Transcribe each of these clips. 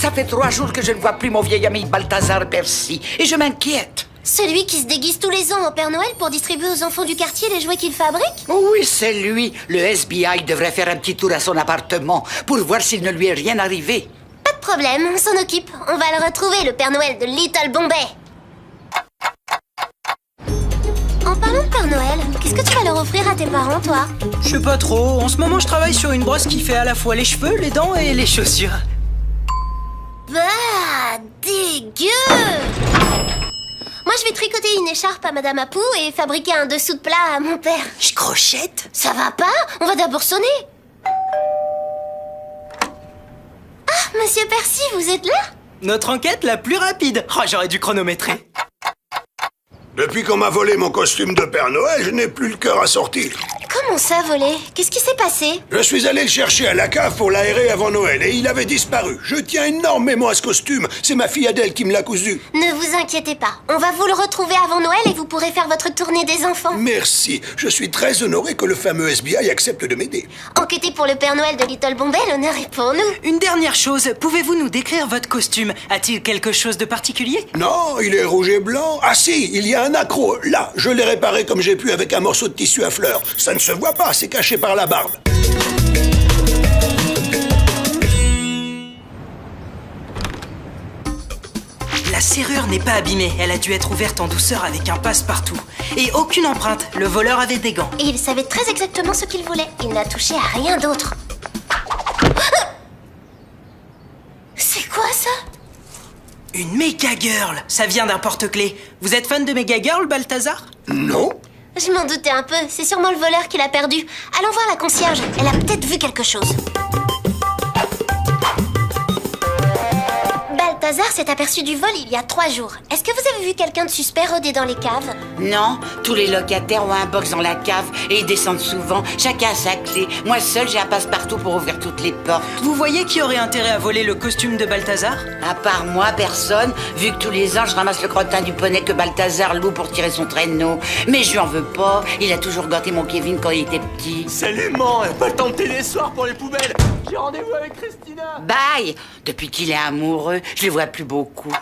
Ça fait 3 jours que je ne vois plus mon vieil ami Balthazar Percy, et je m'inquiète. Celui qui se déguise tous les ans au Père Noël pour distribuer aux enfants du quartier les jouets qu'il fabrique? Oui, c'est lui. Le FBI devrait faire un petit tour à son appartement pour voir s'il ne lui est rien arrivé. Pas de problème, on s'en occupe. On va le retrouver, le Père Noël de Little Bombay. En parlant de Père Noël, qu'est-ce que tu vas leur offrir à tes parents, toi? Je sais pas trop. En ce moment, je travaille sur une brosse qui fait à la fois les cheveux, les dents et les chaussures. Bah, dégueu! Moi, je vais tricoter une écharpe à Madame Apou et fabriquer un dessous de plat à mon père. Je crochette. Ça va pas? On va d'abord sonner. Ah, Monsieur Percy, vous êtes là? Notre enquête la plus rapide. Oh, j'aurais dû chronométrer. Depuis qu'on m'a volé mon costume de Père Noël, je n'ai plus le cœur à sortir. Comment ça, volé? Qu'est-ce qui s'est passé? Je suis allé le chercher à la cave pour l'aérer avant Noël et il avait disparu. Je tiens énormément à ce costume. C'est ma fille Adèle qui me l'a cousu. Ne vous inquiétez pas. On va vous le retrouver avant Noël et vous pourrez faire votre tournée des enfants. Merci. Je suis très honoré que le fameux FBI accepte de m'aider. Enquêter pour le Père Noël de Little Bombay, l'honneur est pour nous. Une dernière chose, pouvez-vous nous décrire votre costume? A-t-il quelque chose de particulier? Non, il est rouge et blanc. Ah si, il y a un accroc. Là, je l'ai réparé comme j'ai pu avec un morceau de tissu à fleurs. Ça ne se voit pas, c'est caché par la barbe. La serrure n'est pas abîmée. Elle a dû être ouverte en douceur avec un passe-partout. Et aucune empreinte. Le voleur avait des gants. Et il savait très exactement ce qu'il voulait. Il n'a touché à rien d'autre. C'est quoi ça? Une méga girl. Ça vient d'un porte-clés. Vous êtes fan de méga girl, Balthazar? Non. Je m'en doutais un peu. C'est sûrement le voleur qui l'a perdu. Allons voir la concierge. Elle a peut-être vu quelque chose. Balthazar s'est aperçu du vol il y a 3 jours. Est-ce que vous avez vu quelqu'un de suspect rôder dans les caves? Non, tous les locataires ont un box dans la cave et ils descendent souvent. Chacun a sa clé. Moi seul, j'ai un passe-partout pour ouvrir toutes les portes. Vous voyez qui aurait intérêt à voler le costume de Balthazar? À part moi, personne, vu que tous les ans, je ramasse le crottin du poney que Balthazar loue pour tirer son traîneau. Mais je lui en veux pas. Il a toujours gâté mon Kevin quand il était petit. Salut, man, pas le temps de télé ce soir pour les poubelles. J'ai rendez-vous avec Christina. Bye! Depuis qu'il est amoureux, je le vois plus beaucoup.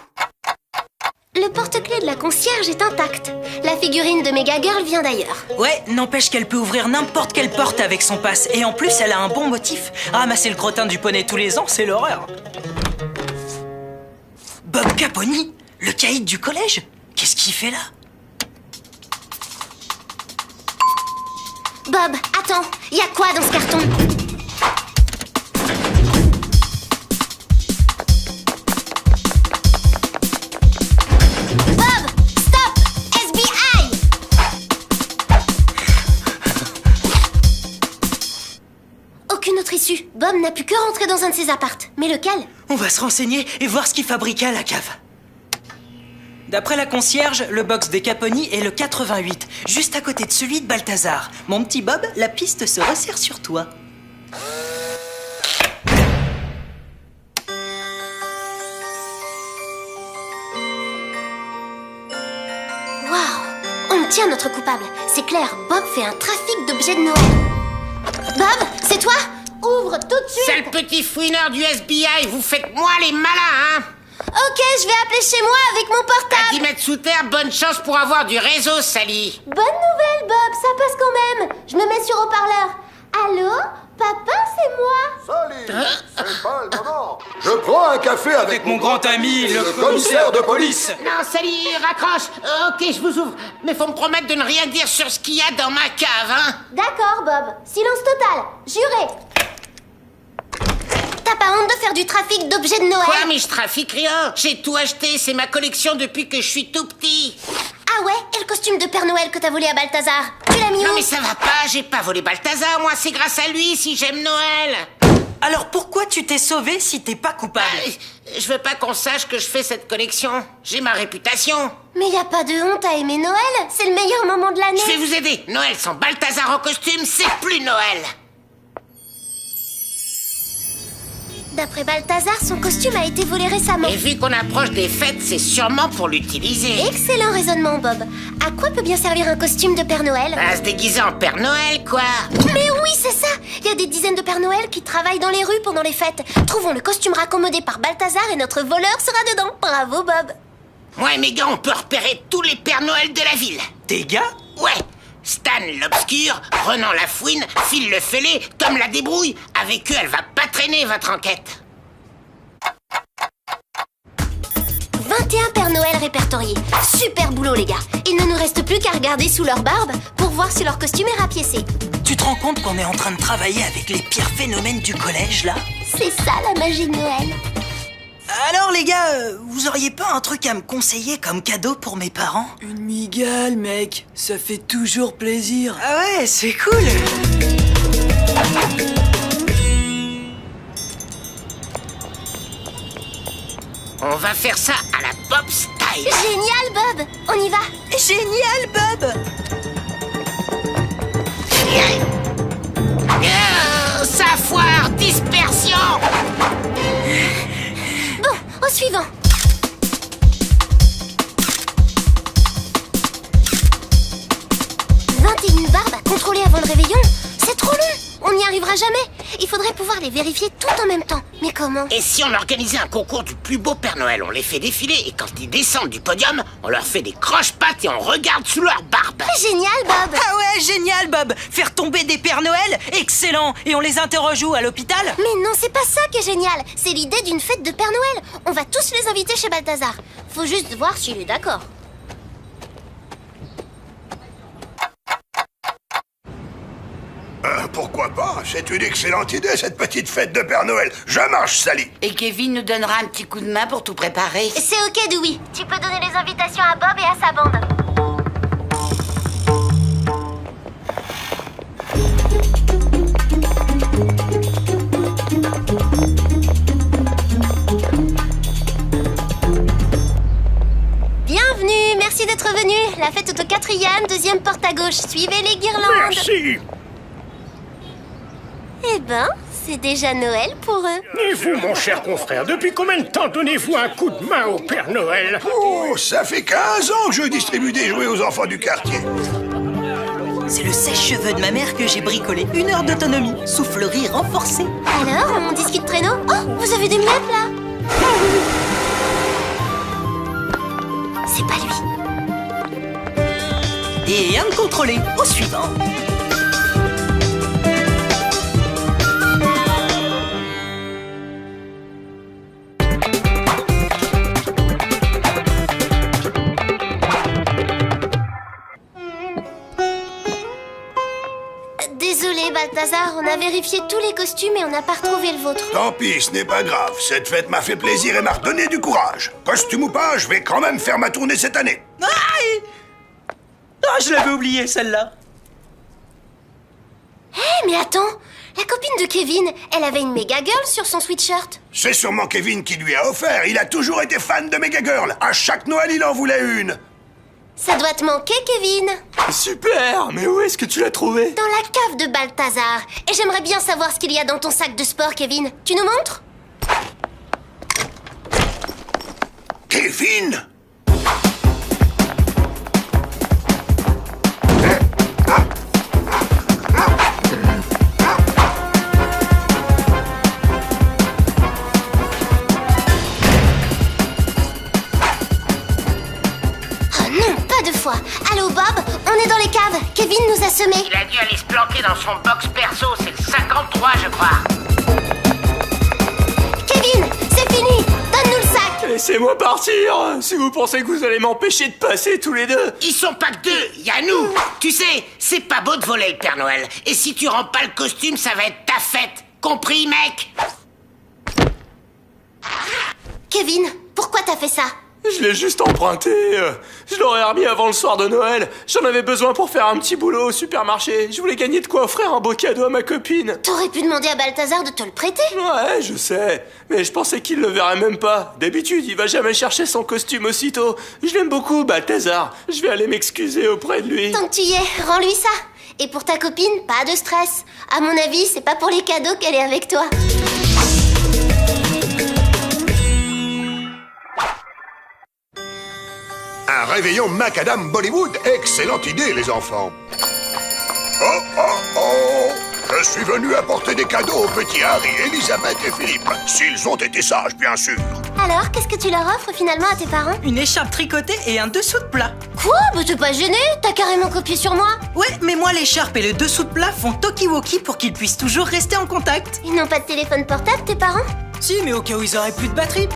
Le porte-clés de la concierge est intact. La figurine de Mega Girl vient d'ailleurs. Ouais, n'empêche qu'elle peut ouvrir n'importe quelle porte avec son passe. Et en plus, elle a un bon motif. Ramasser le crottin du poney tous les ans, c'est l'horreur. Bob Caponi, le caïd du collège? Qu'est-ce qu'il fait là? Bob, attends, il y a quoi dans ce carton? Bob, stop! FBI! Aucune autre issue. Bob n'a pu que rentrer dans un de ses appartes. Mais lequel? On va se renseigner et voir ce qu'il fabriquait à la cave. D'après la concierge, le box des Caponi est le 88, juste à côté de celui de Balthazar. Mon petit Bob, la piste se resserre sur toi. Waouh! On tient notre coupable. C'est clair, Bob fait un trafic d'objets de Noël. Bob, c'est toi? Ouvre tout de suite! Sale petit fouineur du FBI, vous faites moi les malins, hein? Ok, je vais appeler chez moi avec mon À 10 portable. mètres sous terre, bonne chance pour avoir du réseau, Sally. Bonne nouvelle, Bob, ça passe quand même. Je me mets sur haut-parleur. Allô? Papa, c'est moi. Salut, c'est pas le moment. Je prends un café avec Mon grand ami, le commissaire de police. Non, Sally, raccroche. Ok, je vous ouvre. Mais faut me promettre de ne rien dire sur ce qu'il y a dans ma cave, hein? D'accord, Bob. Silence total. Juré. T'as pas honte de faire du trafic d'objets de Noël? Quoi, mais je trafique rien. J'ai tout acheté, c'est ma collection depuis que je suis tout petit. Ah ouais? Et le costume de Père Noël que t'as volé à Balthazar? Tu l'as mis Non où? mais ça va pas, j'ai pas volé Balthazar, moi c'est grâce à lui si j'aime Noël. Alors pourquoi tu t'es sauvé si t'es pas coupable? Je veux pas qu'on sache que je fais cette collection. J'ai ma réputation. Mais y a pas de honte à aimer Noël. C'est le meilleur moment de l'année. Je vais vous aider. Noël sans Balthazar en costume, c'est plus Noël. D'après Balthazar, son costume a été volé récemment. Et vu qu'on approche des fêtes, c'est sûrement pour l'utiliser. Excellent raisonnement, Bob. À quoi peut bien servir un costume de Père Noël? À se déguiser en Père Noël, quoi. Mais oui, c'est ça. Il y a des dizaines de Père Noël qui travaillent dans les rues pendant les fêtes. Trouvons le costume raccommodé par Balthazar et notre voleur sera dedans. Bravo, Bob. Ouais, mes gars, on peut repérer tous les Pères Noël de la ville. Des gars? Ouais. Stan l'Obscur, Renan la Fouine, Phil le Fêlé, Tom la Débrouille. Avec eux, elle va pas traîner votre enquête. 21 Père Noël répertoriés. Super boulot, les gars. Il ne nous reste plus qu'à regarder sous leur barbe pour voir si leur costume est rapiécé. Tu te rends compte qu'on est en train de travailler avec les pires phénomènes du collège, là? C'est ça, la magie de Noël. Alors les gars, vous auriez pas un truc à me conseiller comme cadeau pour mes parents? Une migale, mec. Ça fait toujours plaisir. Ah ouais, c'est cool. On va faire ça à la Bob Style. Génial, Bob. On y va. Génial, Bob. Ça foire, dispersion. Bon, au suivant. Une barbe à contrôler avant le réveillon? C'est trop long. On n'y arrivera jamais. Il faudrait pouvoir les vérifier tout en même temps. Mais comment? Et si on organisait un concours du plus beau Père Noël? On les fait défiler et quand ils descendent du podium, on leur fait des croche-pattes et on regarde sous leur barbe. Génial, Bob. Ah ouais, génial, Bob. Faire tomber des Pères Noël? Excellent. Et on les interroge où, à l'hôpital? Mais non, c'est pas ça qui est génial. C'est l'idée d'une fête de Père Noël. On va tous les inviter chez Balthazar. Faut juste voir s'il est d'accord. Pourquoi pas? C'est une excellente idée, cette petite fête de Père Noël. Je marche, Sally. Et Kevin nous donnera un petit coup de main pour tout préparer. C'est ok, Dewey. Tu peux donner les invitations à Bob et à sa bande. Bienvenue, merci d'être venu. La fête est au 4e, 2e porte à gauche. Suivez les guirlandes. Merci. Eh ben, c'est déjà Noël pour eux. Et vous, mon cher confrère, depuis combien de temps donnez-vous un coup de main au Père Noël? Oh, ça fait 15 ans que je distribue des jouets aux enfants du quartier. C'est le sèche-cheveux de ma mère que j'ai bricolé. 1 heure d'autonomie, soufflerie renforcée. Alors, on discute traîneau? Oh, vous avez des miettes là? C'est pas lui. Et un de contrôlé. Au suivant. Désolé, Balthazar, on a vérifié tous les costumes et on n'a pas retrouvé le vôtre. Tant pis, ce n'est pas grave. Cette fête m'a fait plaisir et m'a redonné du courage. Costume ou pas, je vais quand même faire ma tournée cette année. Ah, je l'avais oublié, celle-là. Hé, mais attends, la copine de Kevin, elle avait une méga girl sur son sweatshirt. C'est sûrement Kevin qui lui a offert. Il a toujours été fan de Mega Girl. À chaque Noël, il en voulait une. Ça doit te manquer, Kevin. Super. Mais où est-ce que tu l'as trouvé? Dans la cave de Balthazar. Et j'aimerais bien savoir ce qu'il y a dans ton sac de sport, Kevin. Tu nous montres? Kevin? Allô, Bob, on est dans les caves. Kevin nous a semés. Il a dû aller se planquer dans son box perso, c'est le 53, je crois. Kevin, c'est fini. Donne-nous le sac. Laissez-moi partir. Si vous pensez que vous allez m'empêcher de passer tous les deux. Ils sont pas que deux, il y a nous. Tu sais, c'est pas beau de voler le Père Noël. Et si tu rends pas le costume, ça va être ta fête. Compris, mec? Kevin, pourquoi t'as fait ça? Je l'ai juste emprunté. Je l'aurais remis avant le soir de Noël. J'en avais besoin pour faire un petit boulot au supermarché. Je voulais gagner de quoi offrir un beau cadeau à ma copine. T'aurais pu demander à Balthazar de te le prêter. Ouais, je sais. Mais je pensais qu'il le verrait même pas. D'habitude, il va jamais chercher son costume aussitôt. Je l'aime beaucoup, Balthazar. Je vais aller m'excuser auprès de lui. Tant que tu y es, rends-lui ça. Et pour ta copine, pas de stress. À mon avis, c'est pas pour les cadeaux qu'elle est avec toi. réveillon Macadam Bollywood. Excellente idée, les enfants. Oh, oh, oh! Je suis venu apporter des cadeaux aux petits Harry, Elisabeth et Philippe. S'ils ont été sages, bien sûr. Alors, qu'est-ce que tu leur offres finalement à tes parents? Une écharpe tricotée et un dessous de plat. Quoi? Bah t'es pas gêné? T'as carrément copié sur moi. Ouais, mais moi l'écharpe et le dessous de plat font talkie-walkie pour qu'ils puissent toujours rester en contact. Ils n'ont pas de téléphone portable, tes parents? Si, mais au cas où ils auraient plus de batterie.